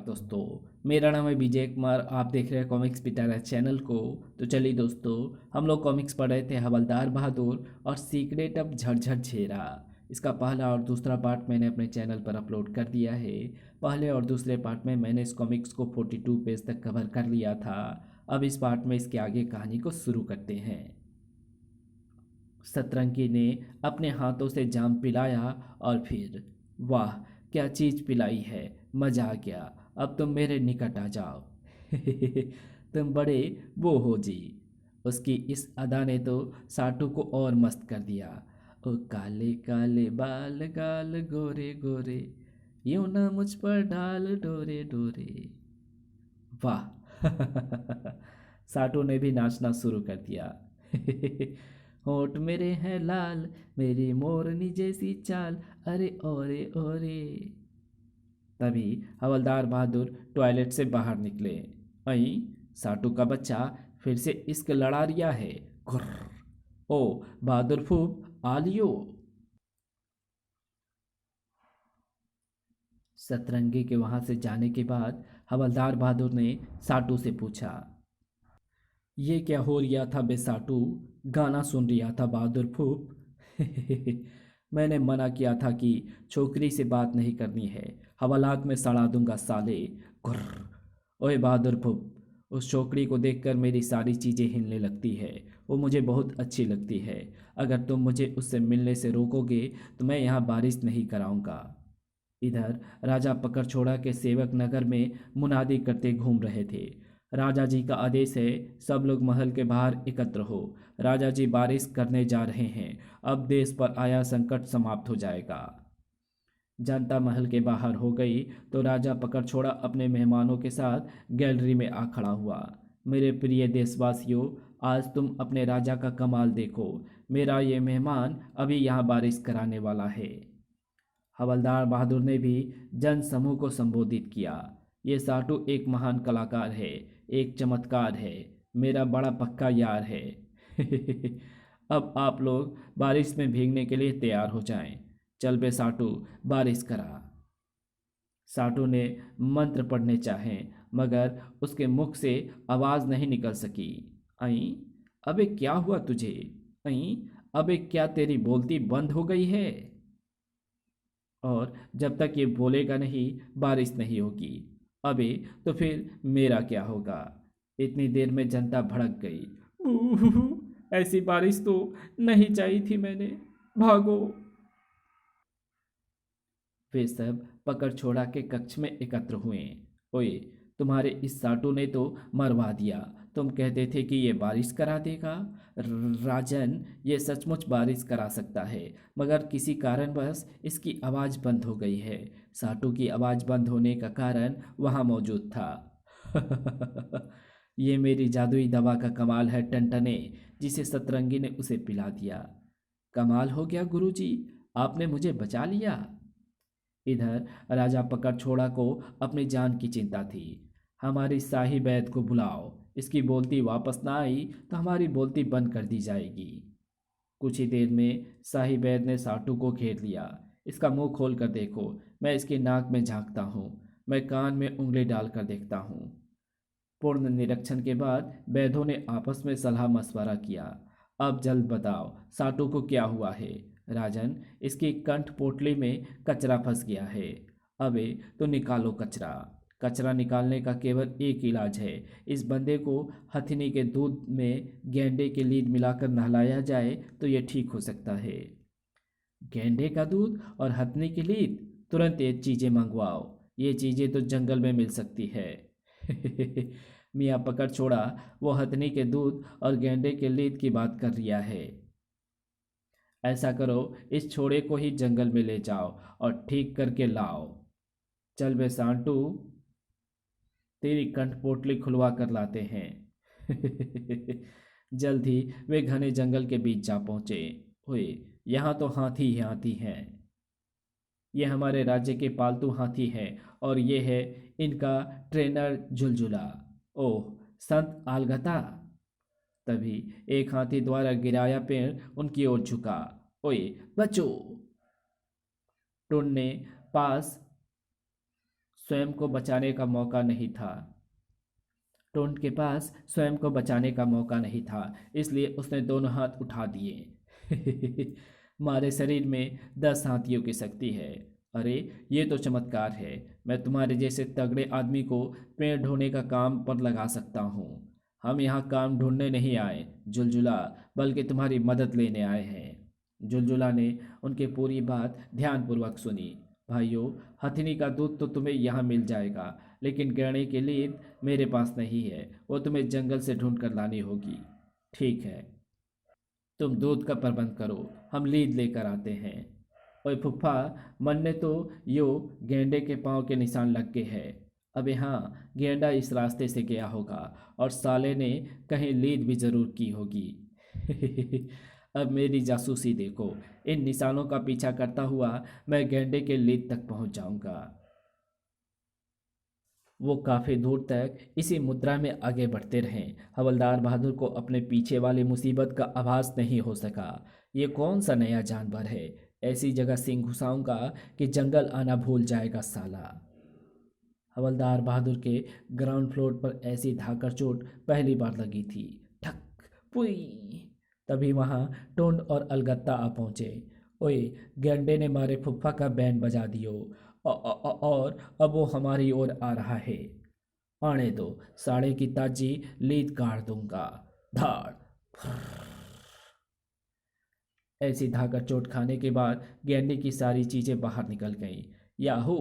दोस्तों। मेरा नाम है विजय कुमार। आप देख रहे हैं कॉमिक्स पिटारा चैनल को। तो चलिए दोस्तों, हम लोग कॉमिक्स पढ़ रहे थे हवलदार बहादुर और सीक्रेट ऑफ झरझर झेरा। इसका पहला और दूसरा पार्ट मैंने अपने चैनल पर अपलोड कर दिया है। पहले और दूसरे पार्ट में मैंने इस कॉमिक्स को 42 पेज तक कवर कर लिया था। अब इस पार्ट में इसके आगे कहानी को शुरू करते हैं। सतरंगी ने अपने हाथों से जाम पिलाया और फिर, वाह क्या चीज़ पिलाई है, मज़ा आ गया। अब तुम मेरे निकट आ जाओ। तुम बड़े वो हो जी। उसकी इस अदा ने तो साटू को और मस्त कर दिया। ओ काले काले बाल गाल गोरे गोरे, यूं ना मुझ पर डाल डोरे डोरे। वाह। साटू ने भी नाचना शुरू कर दिया। होठ मेरे हैं लाल, मेरी मोरनी जैसी चाल, अरे ओरे ओरे। तभी हवलदार बहादुर टॉयलेट से बाहर निकले। अई, साटू का बच्चा फिर से इश्क लड़ा रिया है। घुर्र। ओ बहादुर फूब आ लियो। सतरंगी के वहां से जाने के बाद हवलदार बहादुर ने साटू से पूछा, ये क्या हो रिया था बेसाटू? गाना सुन रिया था बहादुर फूफ। मैंने मना किया था कि छोकरी से बात नहीं करनी है, हवालात में सड़ा दूंगा साले। गुर्र। ओए बहादुर फूफ, उस छोकरी को देखकर मेरी सारी चीज़ें हिलने लगती है। वो मुझे बहुत अच्छी लगती है। अगर तुम मुझे उससे मिलने से रोकोगे तो मैं यहाँ बारिश नहीं कराऊंगा। इधर राजा पकड़ छोड़ा के सेवक नगर में मुनादी करते घूम रहे थे। राजा जी का आदेश है, सब लोग महल के बाहर एकत्र हो। राजा जी बारिश करने जा रहे हैं। अब देश पर आया संकट समाप्त हो जाएगा। जनता महल के बाहर हो गई तो राजा पकड़ छोड़ा अपने मेहमानों के साथ गैलरी में आ खड़ा हुआ। मेरे प्रिय देशवासियों, आज तुम अपने राजा का कमाल देखो। मेरा ये मेहमान अभी यहाँ बारिश कराने वाला है। हवलदार बहादुर ने भी जन समूह को संबोधित किया। ये साटू एक महान कलाकार है, एक चमत्कार है, मेरा बड़ा पक्का यार है। अब आप लोग बारिश में भीगने के लिए तैयार हो जाएं। चल बे साटू, बारिश करा। साटू ने मंत्र पढ़ने चाहे मगर उसके मुख से आवाज नहीं निकल सकी। आई, अबे क्या हुआ तुझे? आई, अबे क्या तेरी बोलती बंद हो गई है? और जब तक ये बोलेगा नहीं बारिश नहीं होगी। अबे तो फिर मेरा क्या होगा? इतनी देर में जनता भड़क गई। "ऊहू, ऐसी बारिश तो नहीं चाहिए थी मैंने, भागो।" वे सब पकड़ छोड़ा के कक्ष में एकत्र हुए। ओए, तुम्हारे इस साटू ने तो मरवा दिया। तुम कहते थे कि ये बारिश करा देगा। राजन, ये सचमुच बारिश करा सकता है, मगर किसी कारणवश इसकी आवाज़ बंद हो गई है। साटू की आवाज़ बंद होने का कारण वहाँ मौजूद था। ये मेरी जादुई दवा का कमाल है टनटने, जिसे सतरंगी ने उसे पिला दिया। कमाल हो गया गुरुजी, आपने मुझे बचा लिया। इधर राजा पकड़ छोड़ा को अपनी जान की चिंता थी। हमारी शाही बैद को बुलाओ, इसकी बोलती वापस ना आई तो हमारी बोलती बंद कर दी जाएगी। कुछ ही देर में शाही बैद ने साटू को घेर लिया। इसका मुंह खोल कर देखो, मैं इसकी नाक में झांकता हूँ, मैं कान में उंगली डालकर देखता हूँ। पूर्ण निरीक्षण के बाद वैद्यों ने आपस में सलाह मशवरा किया। अब जल्द बताओ साटू को क्या हुआ है? राजन, इसकी कंठ पोटली में कचरा फंस गया है। अबे तो निकालो कचरा। कचरा निकालने का केवल एक इलाज है। इस बंदे को हथिनी के दूध में गेंडे के लीद मिलाकर नहलाया जाए तो ये ठीक हो सकता है। गेंडे का दूध और हथनी की लीद? तुरंत ये चीज़ें मंगवाओ। ये चीज़ें तो जंगल में मिल सकती है। मियाँ पकड़ छोड़ा, वो हथनी के दूध और गेंडे के लीद की बात कर रिया है। ऐसा करो, इस छोरे को ही जंगल में ले जाओ और ठीक करके लाओ। चल बे सांटू, तेरी कंठ पोटली खुलवा कर लाते हैं। जल्द ही वे घने जंगल के बीच जा पहुंचे। हुए, यहाँ तो हाथी ही हाथी हैं। ये हमारे राज्य के पालतू हाथी हैं और ये है इनका ट्रेनर झुलझुला। ओह, संत आलगता। तभी एक हाथी द्वारा गिराया पेड़ उनकी ओर झुका। ओए बच्चों, टुन ने पास स्वयं को बचाने का मौका नहीं था। टोंट के पास स्वयं को बचाने का मौका नहीं था, इसलिए उसने दोनों हाथ उठा दिए। हमारे शरीर में 10 हाथियों की शक्ति है। अरे, ये तो चमत्कार है। मैं तुम्हारे जैसे तगड़े आदमी को पेड़ ढोने का काम पर लगा सकता हूँ। हम यहाँ काम ढूंढने नहीं आए जुलजुला, बल्कि तुम्हारी मदद लेने आए हैं। जुलजुला ने उनकी पूरी बात ध्यानपूर्वक सुनी। भाइयों, हथिनी का दूध तो तुम्हें यहाँ मिल जाएगा, लेकिन गहने के लिए मेरे पास नहीं है। वो तुम्हें जंगल से ढूंढ कर लानी होगी। ठीक है, तुम दूध का प्रबंध करो, हम लीद लेकर आते हैं। ओए फुफ्फा, मन ने तो यो गेंडे के पाँव के निशान लग गए हैं। अबे हाँ, गेंडा इस रास्ते से गया होगा और साले ने कहीं लीद भी जरूर की होगी। अब मेरी जासूसी देखो, इन निशानों का पीछा करता हुआ मैं गेंडे के लीद तक पहुंच जाऊंगा। वो काफ़ी दूर तक इसी मुद्रा में आगे बढ़ते रहे। हवलदार बहादुर को अपने पीछे वाली मुसीबत का आभास नहीं हो सका। ये कौन सा नया जानवर है, ऐसी जगह सिंह घुसाऊंगा कि जंगल आना भूल जाएगा साला। हवलदार बहादुर के ग्राउंड फ्लोर पर ऐसी धाकड़ चोट पहली बार लगी थी। ठक, पुई। तभी वहाँ टोंड और अलगत्ता आ पहुँचे। ओए, गेंडे ने मारे फुफ्फा का बैंड बजा दियो, और अब वो हमारी ओर आ रहा है। आने दो, साढ़े की ताजी लीद काट दूंगा। धाड़। ऐसी धाकड़ चोट खाने के बाद गेंडे की सारी चीजें बाहर निकल गईं। याहू,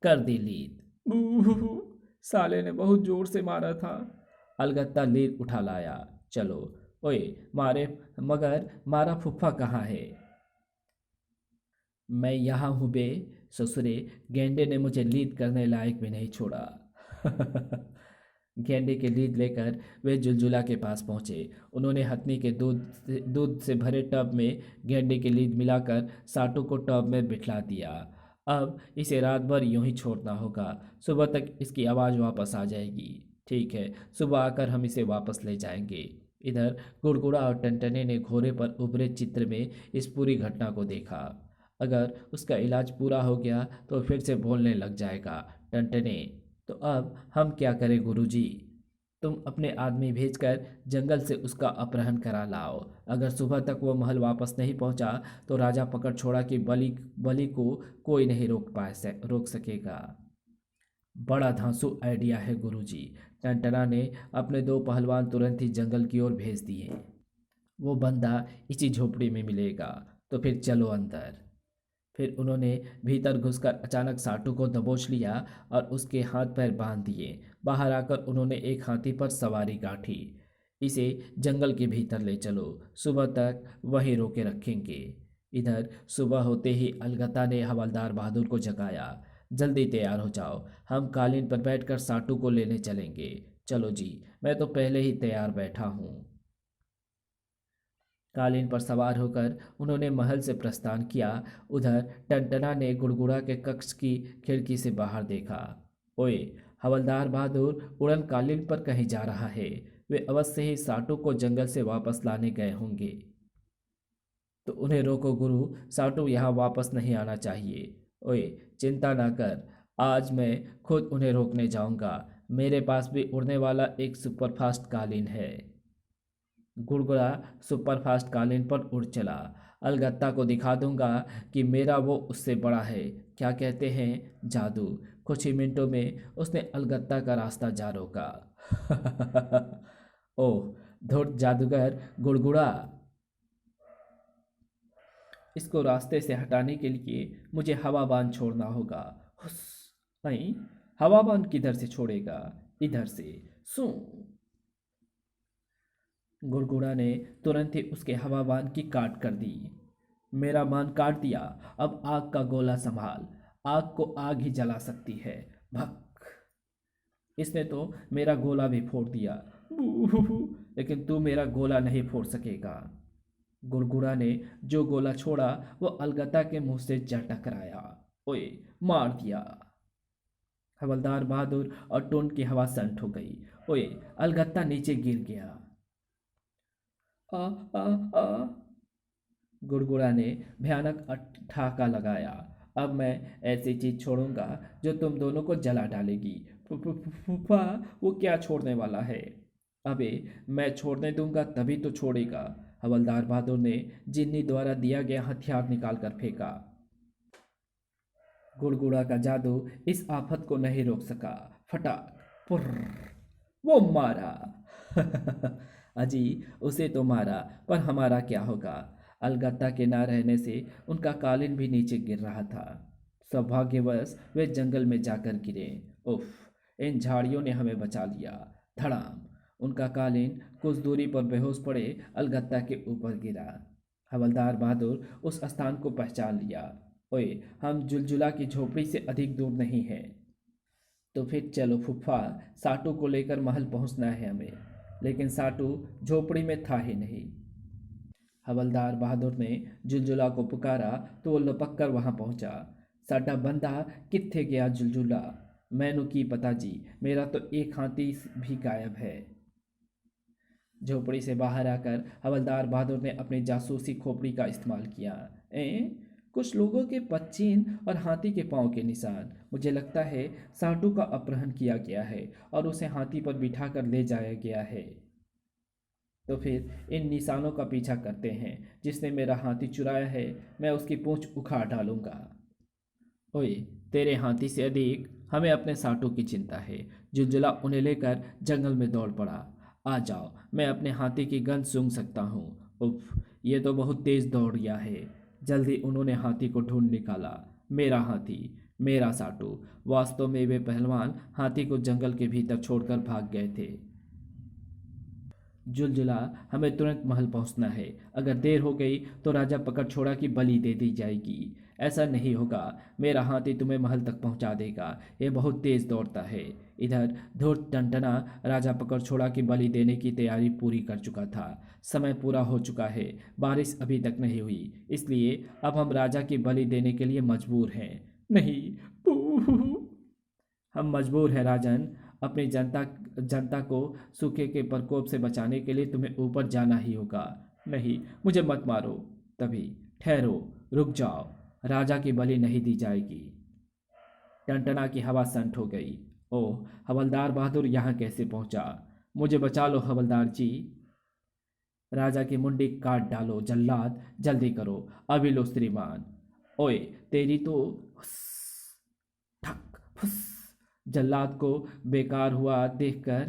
कर दी लीद। बूहू, साले ने बहुत जोर से मारा था। अलगत्ता लीद उठा लाया। चलो। ओए, मारे मगर मारा फुफ्फा कहाँ है? मैं यहाँ हूँ बे ससुरे, गेंडे ने मुझे लीद करने लायक भी नहीं छोड़ा। गेंडे के लीद लेकर वे जुलजुला के पास पहुंचे। उन्होंने हथनी के दूध से भरे टब में गेंडे की लीद मिलाकर साटू को टब में बिठला दिया। अब इसे रात भर यूं ही छोड़ना होगा, सुबह तक इसकी आवाज़ वापस आ जाएगी। ठीक है, सुबह आकर हम इसे वापस ले जाएंगे। इधर गुड़गुड़ा और टनटने ने घोड़े पर उभरे चित्र में इस पूरी घटना को देखा। अगर उसका इलाज पूरा हो गया तो फिर से बोलने लग जाएगा। टनटने, तो अब हम क्या करें गुरुजी? तुम अपने आदमी भेजकर जंगल से उसका अपहरण करा लाओ। अगर सुबह तक वो महल वापस नहीं पहुंचा तो राजा पकड़ छोड़ा कि बलि बलि को कोई नहीं रोक सकेगा। बड़ा धांसू आइडिया है गुरुजी। टंटना ने अपने 2 पहलवान तुरंत ही जंगल की ओर भेज दिए। वो बंदा इसी झोपड़ी में मिलेगा, तो फिर चलो अंदर। फिर उन्होंने भीतर घुसकर अचानक साटू को दबोच लिया और उसके हाथ पैर बांध दिए। बाहर आकर उन्होंने एक हाथी पर सवारी गांठी। इसे जंगल के भीतर ले चलो, सुबह तक वहीं रोके रखेंगे। इधर सुबह होते ही अलगता ने हवलदार बहादुर को जगाया। जल्दी तैयार हो जाओ, हम कालीन पर बैठकर साटू को लेने चलेंगे। चलो जी, मैं तो पहले ही तैयार बैठा हूँ। कालीन पर सवार होकर उन्होंने महल से प्रस्थान किया। उधर टनटना ने गुड़गुड़ा के कक्ष की खिड़की से बाहर देखा। ओए, हवलदार बहादुर उड़न कालीन पर कहीं जा रहा है। वे अवश्य ही साटू को जंगल से वापस लाने गए होंगे। तो उन्हें रोको गुरु, साटू यहाँ वापस नहीं आना चाहिए। ओए, चिंता ना कर, आज मैं खुद उन्हें रोकने जाऊंगा। मेरे पास भी उड़ने वाला एक सुपरफास्ट कालीन है। गुड़गुड़ा सुपरफास्ट कालीन पर उड़ चला। अलगत्ता को दिखा दूंगा कि मेरा वो उससे बड़ा है। क्या कहते हैं, जादू। कुछ ही मिनटों में उसने अलगत्ता का रास्ता जा रोका। ओह, धुर्त जादूगर गुड़गुड़ा, इसको रास्ते से हटाने के लिए मुझे हवाबान छोड़ना होगा। हुस। नहीं, हवाबान किधर से छोड़ेगा? इधर से। सू। गुड़गुड़ा ने तुरंत ही उसके हवाबान की काट कर दी। मेरा बान काट दिया, अब आग का गोला संभाल। आग को आग ही जला सकती है। भक। इसने तो मेरा गोला भी फोड़ दिया। बूहू, लेकिन तू मेरा गोला नहीं फोड़ सकेगा। गुड़गुड़ा ने जो गोला छोड़ा वो अलगता के मुंह से जा टकराया। ओए, मार दिया। हवलदार बहादुर और टोन की हवा संट हो गई। ओए, अलगत्ता नीचे गिर गया। आ आ आ, गुड़गुड़ा ने भयानक ठहाका लगाया। अब मैं ऐसी चीज छोड़ूंगा जो तुम दोनों को जला डालेगी। फूफा, वो क्या छोड़ने वाला है? अबे, मैं छोड़ने दूंगा तभी तो छोड़ेगा। हवलदार बहादुर ने जिन्नी द्वारा दिया गया हथियार निकाल कर फेंका। गुड़गुड़ा का जादू इस आफत को नहीं रोक सका। फटा, पुर्र, वो मारा। अजी, उसे तो मारा, पर हमारा क्या होगा? अलगत्ता के ना रहने से उनका कालीन भी नीचे गिर रहा था। सौभाग्यवश वे जंगल में जाकर गिरे। उफ, इन झाड़ियों ने हमें बचा लिया। धड़ाम, उनका कालीन कुछ दूरी पर बेहोश पड़े अलगत्ता के ऊपर गिरा। हवलदार बहादुर उस स्थान को पहचान लिया। ओए, हम जुलजुला की झोपड़ी से अधिक दूर नहीं हैं। तो फिर चलो फुफ्फा, साटू को लेकर महल पहुंचना है हमें। लेकिन साटू झोपड़ी में था ही नहीं। हवलदार बहादुर ने जुलजुला को पुकारा तो वो लपक कर वहां पहुंचा। साटा बंदा, कित्थे गया जुलजुला? मैनू की पता जी, मेरा तो एक हाथी भी गायब है। झोपड़ी से बाहर आकर हवलदार बहादुर ने अपनी जासूसी खोपड़ी का इस्तेमाल किया। कुछ लोगों के पच्चीन और हाथी के पांव के निशान। मुझे लगता है साटू का अपहरण किया गया है और उसे हाथी पर बिठाकर ले जाया गया है। तो फिर इन निशानों का पीछा करते हैं। जिसने मेरा हाथी चुराया है, मैं उसकी पूंछ उखाड़ डालूंगा। ओए, तेरे हाथी से अधिक हमें अपने साटू की चिंता है। जुलजुला उन्हें लेकर जंगल में दौड़ पड़ा। आ जाओ, मैं अपने हाथी की गंध सूंघ सकता हूँ। उफ, ये तो बहुत तेज दौड़ गया है। जल्दी उन्होंने हाथी को ढूंढ निकाला। मेरा हाथी, मेरा साटू। वास्तव में वे पहलवान हाथी को जंगल के भीतर छोड़कर भाग गए थे। जुलजुला, हमें तुरंत महल पहुंचना है। अगर देर हो गई तो राजा पकड़छोड़ा की बलि दे दी जाएगी। ऐसा नहीं होगा, मेरा हाथी तुम्हें महल तक पहुंचा देगा। ये बहुत तेज दौड़ता है। इधर धूर्त टनटना राजा पकड़छोड़ा की बलि देने की तैयारी पूरी कर चुका था। समय पूरा हो चुका है, बारिश अभी तक नहीं हुई, इसलिए अब हम राजा की बलि देने के लिए मजबूर हैं। नहीं, हम मजबूर हैं राजन। अपनी जनता जनता को सूखे के प्रकोप से बचाने के लिए तुम्हें ऊपर जाना ही होगा। नहीं, मुझे मत मारो। तभी, ठहरो, रुक जाओ। राजा की बलि नहीं दी जाएगी। टनटना की हवा संट हो गई। ओह, हवलदार बहादुर यहाँ कैसे पहुंचा? मुझे बचा लो हवलदार जी। राजा की मुंडी काट डालो जल्लाद, जल्दी करो। अभी लो श्रीमान। ओए, तेरी तो ठक फुस। जल्लाद को बेकार हुआ देखकर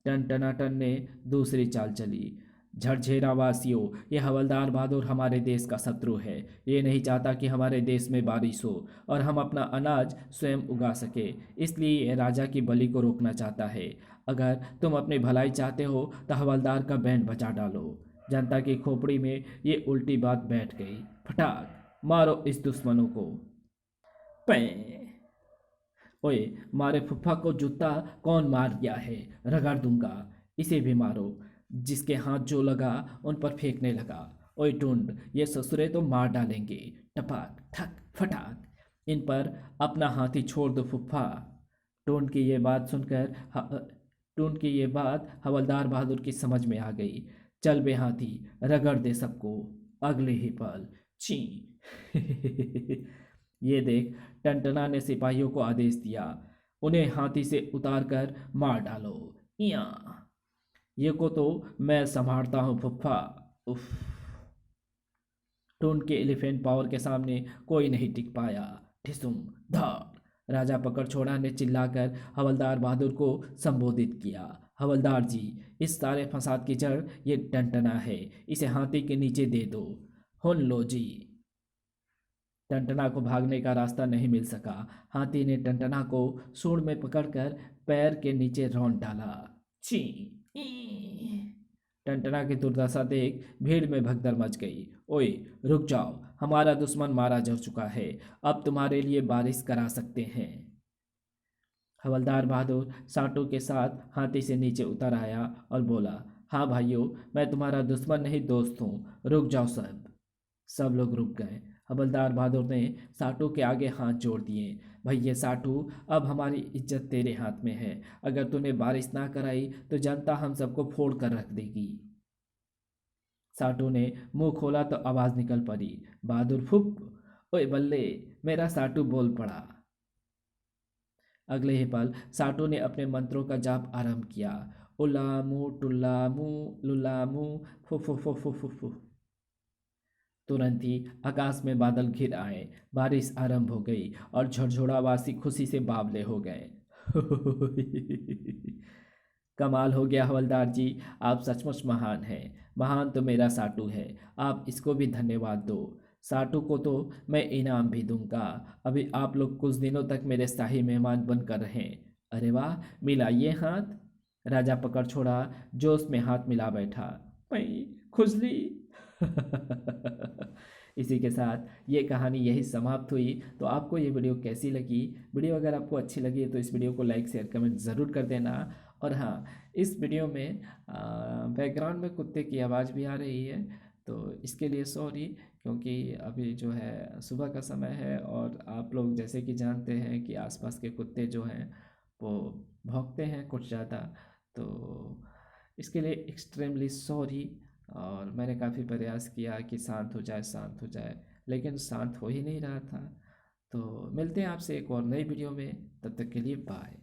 टन ने दूसरी चाल चली। झरझेरा वासियों, ये हवलदार बहादुर हमारे देश का शत्रु है। ये नहीं चाहता कि हमारे देश में बारिश हो और हम अपना अनाज स्वयं उगा सके। इसलिए ये राजा की बलि को रोकना चाहता है। अगर तुम अपनी भलाई चाहते हो तो हवलदार का बैंड बजा डालो। जनता की खोपड़ी में ये उल्टी बात बैठ गई। फटाक मारो इस दुश्मनों को। पैं। ओए, मारे फुफ्फा को जूता कौन मार गया है? रगड़ दूंगा। इसे भी मारो। जिसके हाथ जो लगा उन पर फेंकने लगा। ओए टुंड, ये ससुरे तो मार डालेंगे। टपाक ठक फटाक, इन पर अपना हाथी छोड़ दो फुफ्फा। टुंड की ये बात सुनकर टुंड की ये बात हवलदार बहादुर की समझ में आ गई। चल बे हाथी, रगड़ दे सबको। अगले ही पल ची। ये देख, टनटना ने सिपाहियों को आदेश दिया, उन्हें हाथी से उतारकर मार डालो। या, ये को तो मैं संभालता हूँ फुफ्फा। उफ। टून के एलिफेंट पावर के सामने कोई नहीं टिक पाया। ठिसुम, धार। राजा पकड़छोड़ा ने चिल्लाकर हवलदार बहादुर को संबोधित किया। हवलदार जी, इस सारे फसाद की जड़ ये टनटना है। इसे हाथी के नीचे दे दो। हुन लो जी। टनटना को भागने का रास्ता नहीं मिल सका। हाथी ने टनटना को सूंड में पकड़कर पैर के नीचे रौंद डाला। ची। ई। टनटना की दुर्दशा देख भीड़ में भगदड़ मच गई। ओए, रुक जाओ, हमारा दुश्मन मारा जा चुका है। अब तुम्हारे लिए बारिश करा सकते हैं। हवलदार बहादुर साटू के साथ हाथी से नीचे उतर आया और बोला, हाँ भाइयों, मैं तुम्हारा दुश्मन नहीं दोस्त हूँ। रुक जाओ सब। सब लोग रुक गए। हवलदार बहादुर ने साटू के आगे हाथ जोड़ दिए। भैया साटू, अब हमारी इज्जत तेरे हाथ में है। अगर तूने बारिश ना कराई तो जनता हम सबको फोड़ कर रख देगी। साटू ने मुंह खोला तो आवाज निकल पड़ी, बहादुर फुप। ओए बल्ले, मेरा साटू बोल पड़ा। अगले ही पल साटू ने अपने मंत्रों का जाप आरंभ किया। उलामू टुल्लामू लुलामू फु फु फु फु फु फु। तुरंत ही आकाश में बादल घिर आए, बारिश आरंभ हो गई और झड़झड़ावासी खुशी से बावले हो गए। कमाल हो गया हवलदार जी, आप सचमुच महान हैं। महान तो मेरा साटू है, आप इसको भी धन्यवाद दो। साटू को तो मैं इनाम भी दूंगा। अभी आप लोग कुछ दिनों तक मेरे शाही मेहमान बनकर रहें। अरे वाह, मिलाइए हाथ। राजा पकड़ छोड़ा जोश में हाथ मिला बैठा। पई खुजली। इसी के साथ ये कहानी यही समाप्त हुई। तो आपको ये वीडियो कैसी लगी? वीडियो अगर आपको अच्छी लगी है तो इस वीडियो को लाइक शेयर कमेंट ज़रूर कर देना। और हाँ, इस वीडियो में बैकग्राउंड में कुत्ते की आवाज़ भी आ रही है, तो इसके लिए सॉरी, क्योंकि अभी जो है सुबह का समय है और आप लोग जैसे कि जानते हैं कि आसपास के कुत्ते जो हैं वो भौंकते हैं कुछ ज़्यादा। तो इसके लिए एक्सट्रीमली सॉरी। और मैंने काफ़ी प्रयास किया कि शांत हो जाए, शांत हो जाए, लेकिन शांत हो ही नहीं रहा था। तो मिलते हैं आपसे एक और नई वीडियो में, तब तक के लिए बाय।